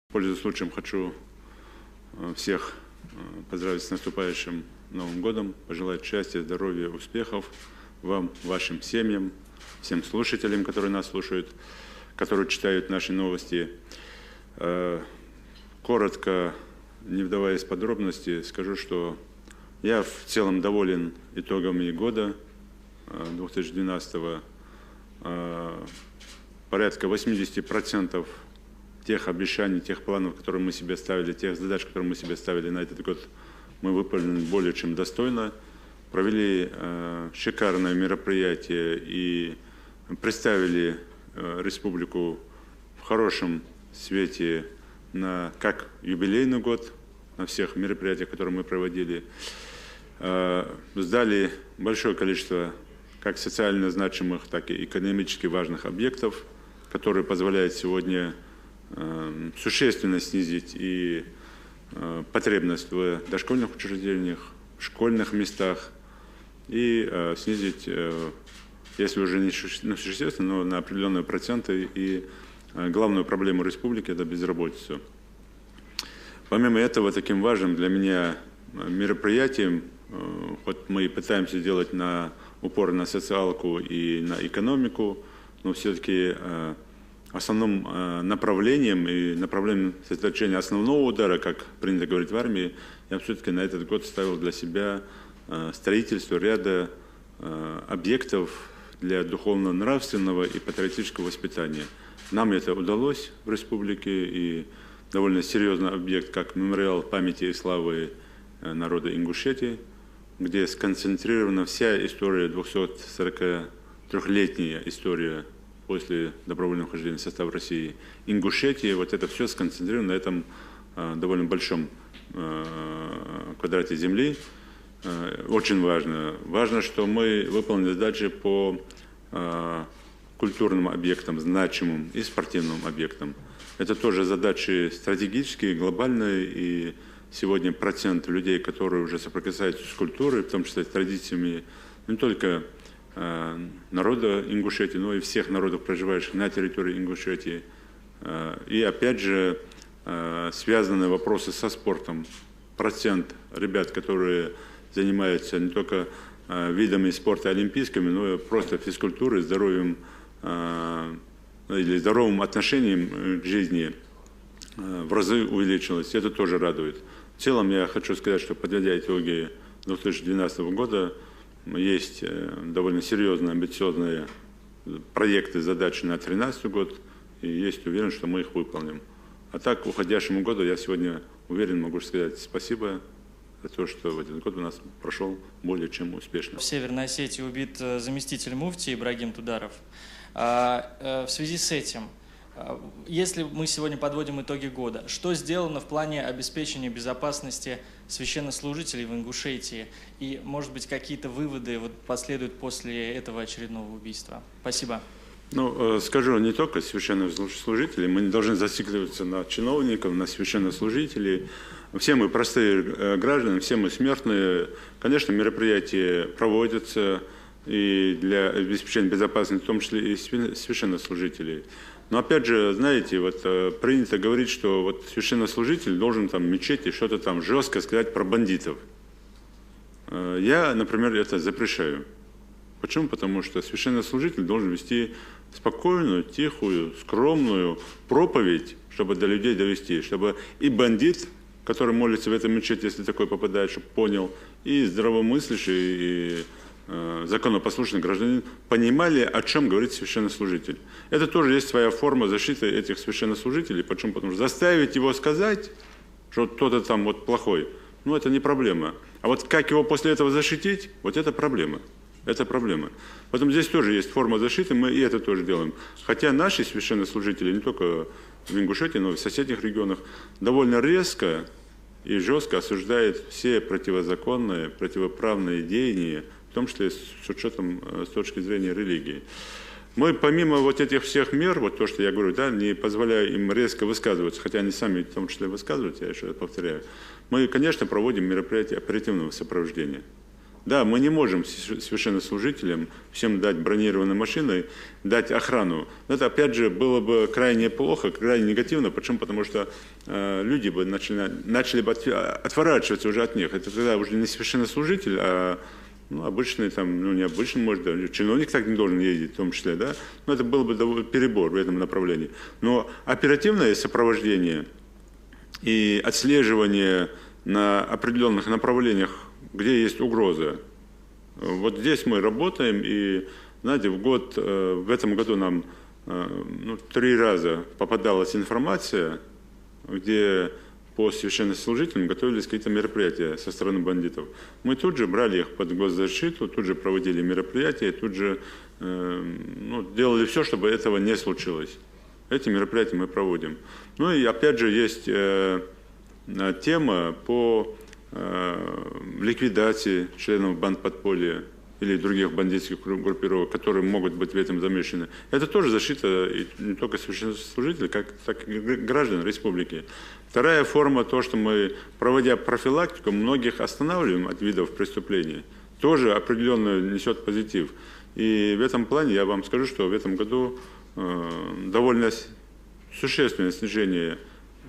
Пользуясь случаем, хочу всех поздравить с наступающим Новым годом, пожелать счастья, здоровья, успехов вам, вашим семьям, всем слушателям, которые нас слушают, которые читают наши новости. Коротко, не вдаваясь в подробности, скажу, что я в целом доволен итогами года 2012. Порядка 80% тех обещаний, тех планов, которые мы себе ставили, тех задач, которые мы себе ставили на этот год, мы выполнили более чем достойно. Провели шикарное мероприятие и представили республику в хорошем свете на как юбилейный год, на всех мероприятиях, которые мы проводили. Сдали большое количество как социально значимых, так и экономически важных объектов, которые позволяют сегодня существенно снизить и потребность в дошкольных учреждениях, в школьных местах и снизить, если уже не существенно, но на определенные проценты и главную проблему республики – это безработицу. Помимо этого, таким важным для меня мероприятием, хоть мы и пытаемся делать упор на социалку и на экономику, но все-таки основным направлением и направлением сосредоточения основного удара, как принято говорить в армии, я все-таки на этот год ставил для себя строительство ряда объектов для духовно-нравственного и патриотического воспитания. Нам это удалось в республике, и довольно серьезный объект, как мемориал памяти и славы народа Ингушетии, где сконцентрирована вся история, 243-летняя история после добровольного вхождения в состав России, Ингушетии, вот это все сконцентрировано на этом довольно большом квадрате земли. Очень важно. Важно, что мы выполнили задачи по культурным объектам, значимым и спортивным объектам. Это тоже задачи стратегические, глобальные, и сегодня процент людей, которые уже соприкасаются с культурой, в том числе с традициями не только народа Ингушетии, но и всех народов, проживающих на территории Ингушетии. И опять же, связанные вопросы со спортом. Процент ребят, которые занимаются не только видами спорта олимпийскими, но и просто физкультурой, здоровьем или здоровым отношением к жизни в разы увеличилось. Это тоже радует. В целом я хочу сказать, что, подводя итоги 2012 года, есть довольно серьезные, амбициозные проекты, задачи на 2013 год, и есть уверен, что мы их выполним. А так, к уходящему году я сегодня уверен, могу сказать спасибо за то, что в этот год у нас прошел более чем успешно. В Северной Осетии убит заместитель муфти Ибрагим Тударов. В связи с этим, если мы сегодня подводим итоги года, что сделано в плане обеспечения безопасности священнослужителей в Ингушетии? И, может быть, какие-то выводы последуют после этого очередного убийства? Спасибо. Ну, скажу, не только священнослужители, мы не должны зацикливаться на чиновников, на священнослужителей. Все мы простые граждане, все мы смертные. Конечно, мероприятия проводятся и для обеспечения безопасности, в том числе и священнослужителей. Но опять же, знаете, принято говорить, что священнослужитель должен там в мечети что-то там жестко сказать про бандитов. Я, например, это запрещаю. Почему? Потому что священнослужитель должен вести спокойную, тихую, скромную проповедь, чтобы до людей довести, чтобы и бандит, который молится в этой мечети, если такой попадает, чтобы понял, и здравомыслящий, и законопослушный гражданин понимали, о чем говорит священнослужитель. Это тоже есть своя форма защиты этих священнослужителей. Почему? Потому что заставить его сказать, что кто-то там плохой, это не проблема. А как его после этого защитить, это проблема. Это проблема. Поэтому здесь тоже есть форма защиты, мы и это тоже делаем. Хотя наши священнослужители, не только в Ингушетии, но и в соседних регионах, довольно резко и жестко осуждают все противозаконные, противоправные деяния, в том числе с учетом, с точки зрения религии. Мы помимо этих всех мер, то, что я говорю, не позволяя им резко высказываться, хотя они сами в том числе высказываются, я еще раз повторяю, мы, конечно, проводим мероприятия оперативного сопровождения. Да, мы не можем священнослужителям всем дать бронированные машины, дать охрану. Это, опять же, было бы крайне плохо, крайне негативно. Почему? Потому что люди бы начали бы отворачиваться уже от них. Это тогда уже не священнослужитель, а обычный, там, необычный, может, да, чиновник так не должен ездить, в том числе, да. Но это был бы перебор в этом направлении. Но оперативное сопровождение и отслеживание на определенных направлениях, где есть угроза. Вот здесь мы работаем, и, знаете, в этом году нам 3 раза попадалась информация, где по священнослужителям готовились какие-то мероприятия со стороны бандитов. Мы тут же брали их под госзащиту, тут же проводили мероприятия, тут же делали все, чтобы этого не случилось. Эти мероприятия мы проводим. Ну и опять же есть тема по ликвидации членов бандподполья или других бандитских группировок, которые могут быть в этом замешаны. Это тоже защита и не только священнослужителей, так и граждан республики. Вторая форма, то, что мы, проводя профилактику, многих останавливаем от видов преступлений, тоже определенно несет позитив. И в этом плане я вам скажу, что в этом году довольно существенное снижение,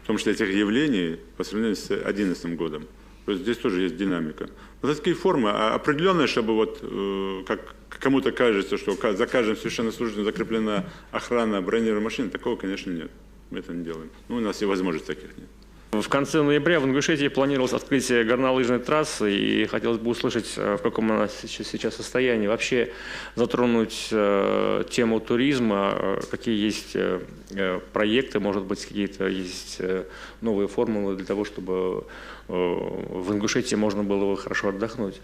в том числе этих явлений, по сравнению с 2011 годом. То есть здесь тоже есть динамика. Вот такие формы, определенные, чтобы вот, как кому-то кажется, что за каждым священнослужителем закреплена охрана бронированной машины, такого, конечно, нет. Мы это не делаем. У нас и возможностей таких нет. В конце ноября в Ингушетии планировалось открытие горнолыжной трассы, и хотелось бы услышать, в каком она сейчас состоянии. Вообще затронуть тему туризма, какие есть проекты, может быть, какие-то есть новые формулы для того, чтобы в Ингушетии можно было хорошо отдохнуть.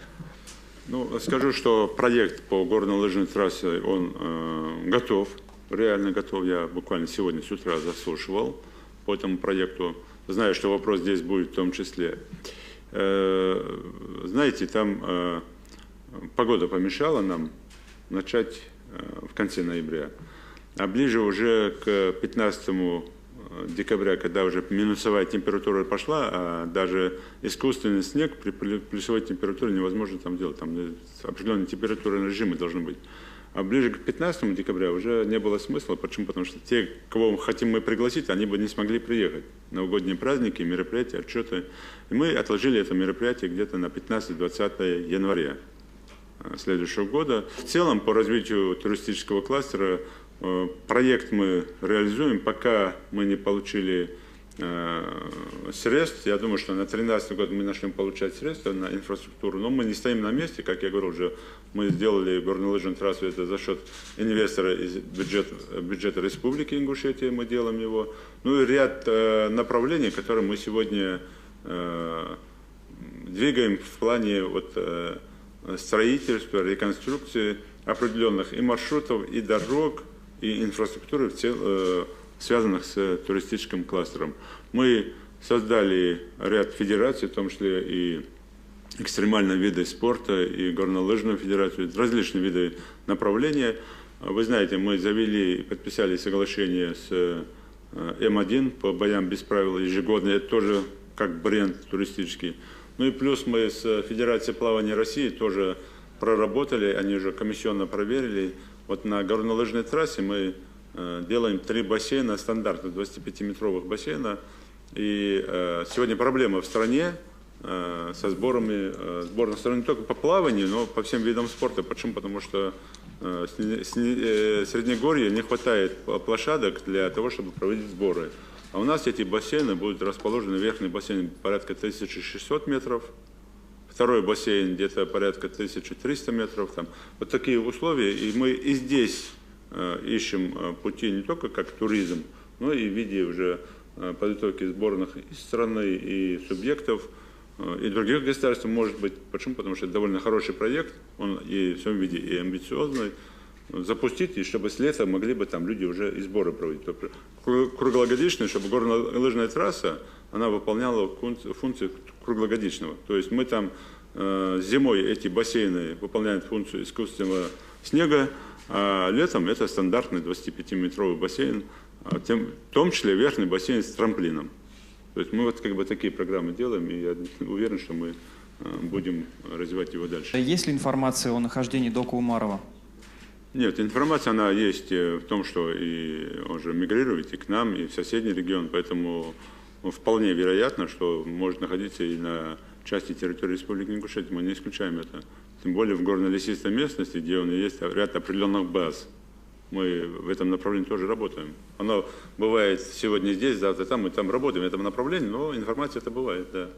Скажу, что проект по горнолыжной трассе, он готов, реально готов. Я буквально сегодня с утра заслушивал по этому проекту. Знаю, что вопрос здесь будет в том числе. Знаете, там погода помешала нам начать в конце ноября. А ближе уже к 15 декабря, когда уже минусовая температура пошла, а даже искусственный снег при плюсовой температуре невозможно там делать. Там определенные температурные режимы должны быть. А ближе к 15 декабря уже не было смысла. Почему? Потому что те, кого хотим мы пригласить, они бы не смогли приехать. Новогодние праздники, мероприятия, отчеты. И мы отложили это мероприятие где-то на 15-20 января следующего года. В целом, по развитию туристического кластера, проект мы реализуем, пока мы не получили средств. Я думаю, что на 2013 год мы начнем получать средства на инфраструктуру, но мы не стоим на месте, как я говорил уже, мы сделали горнолыжную трассу, это за счет инвестора из бюджета Республики Ингушетия мы делаем его. Ну и ряд направлений, которые мы сегодня двигаем в плане строительства, реконструкции определенных и маршрутов, и дорог, и инфраструктуры, связанных с туристическим кластером. Мы создали ряд федераций, в том числе и экстремальные виды спорта, и горнолыжную федерацию, различные виды направления. Вы знаете, мы завели и подписали соглашение с М1 по боям без правил ежегодно. Это тоже как бренд туристический. Ну и плюс мы с Федерацией плавания России тоже проработали, они уже комиссионно проверили. Вот на горнолыжной трассе мы делаем 3 бассейна, стандартных 25-метровых бассейна. И сегодня проблема в стране со сборных стран не только по плаванию, но по всем видам спорта. Почему? Потому что в Среднегорье не хватает площадок для того, чтобы проводить сборы. А у нас эти бассейны будут расположены, верхний бассейн порядка 1600 метров, второй бассейн где-то порядка 1300 метров. Там. Вот такие условия. И мы и здесь ищем пути не только как туризм, но и в виде уже подготовки сборных и страны, и субъектов, и других государств, может быть. Почему? Потому что это довольно хороший проект, он и в своем виде и амбициозный. Запустить, и чтобы с лета могли бы там люди уже и сборы проводить. Круглогодичный, чтобы горнолыжная трасса, она выполняла функцию круглогодичного. То есть мы там зимой эти бассейны выполняют функцию искусственного снега, а летом это стандартный 25-метровый бассейн, в том числе верхний бассейн с трамплином. То есть мы вот как бы такие программы делаем, и я уверен, что мы будем развивать его дальше. Есть ли информация о нахождении дока Умарова? Нет, информация она есть в том, что и он же мигрирует и к нам, и в соседний регион, поэтому вполне вероятно, что может находиться и на части территории Республики Ингушетия. Мы не исключаем это. Тем более в горно-лесистой местности, где он есть ряд определенных баз. Мы в этом направлении тоже работаем. Оно бывает сегодня здесь, завтра там, мы там работаем в этом направлении, но информация это бывает, да.